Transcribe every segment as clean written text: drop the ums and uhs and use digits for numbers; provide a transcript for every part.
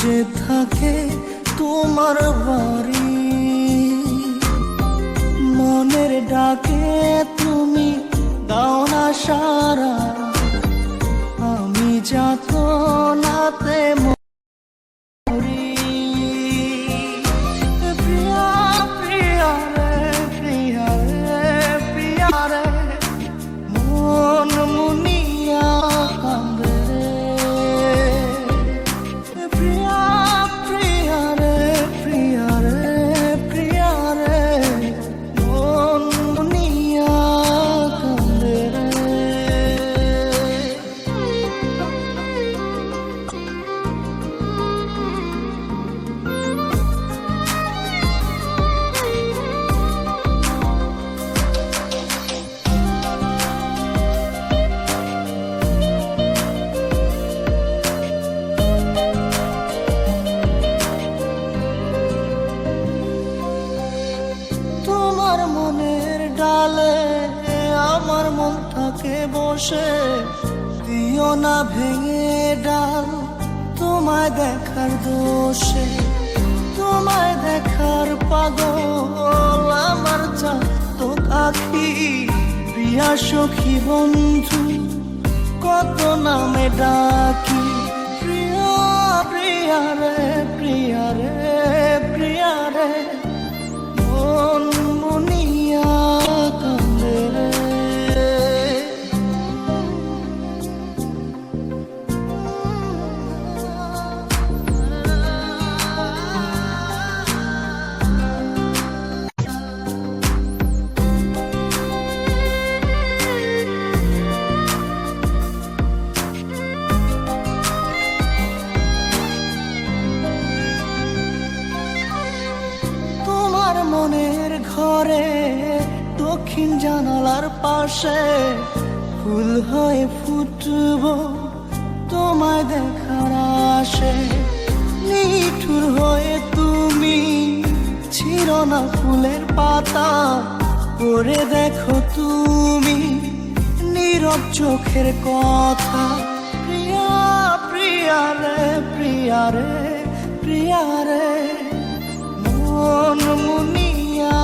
যে থাকে তোমার বাড়ি, মনের ডাকে তুমি দাও না সারা, আমি যাত নাতে মরি। প্রিয়া প্রিয়া রে প্রিয়া রে প্রিয়া রে, মন মুনিয়া কান্দে রে। প্রিয়া প্রিয়া রে প্রিয়া রে প্রিয়া রে, মন মুনিয়া কান্দে রে। তোমার মনের ডালে আমার মন থাকে বসে, দিও না ভেঙে ডাল তোমায় দেখার দোষে। তোমায় দেখার পাগল আমার চাতক আখি, প্রিয়া সখী বন্ধু কত নামে ডাকি। প্রিয়া প্রিয়া রে প্রিয়া রে প্রিয়া রে, মন মুনিয়া কান্দে রে। তোমার মনের ঘরে দক্ষিণ জানালার পাশে ফুল হয়ে ফুটব তোমায় দেখার আশে। নিঠুর হয়ে তুমি ছিল না ফুলের পাতা, পড়ে দেখো তুমি নীরব চোখের কথা। প্রিয়া প্রিয়া রে প্রিয়া রে প্রিয়া রে, মন মুনিয়া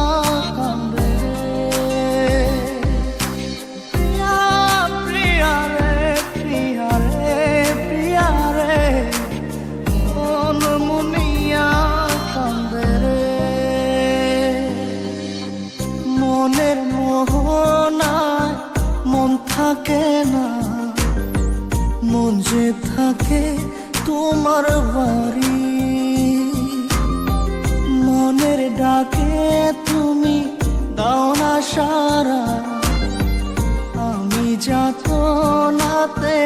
কান্দে রে। প্রিয়া প্রিয়া রে প্রিয়া রে প্রিয়া রে, মন মুনিয়া কান্দে রে। মনের মোহনায় মন থাকে না, মন যে থাকে তোমার বাড়ি, মনের ডাকে তুমি দাও না সারা, আমি যাত নাতে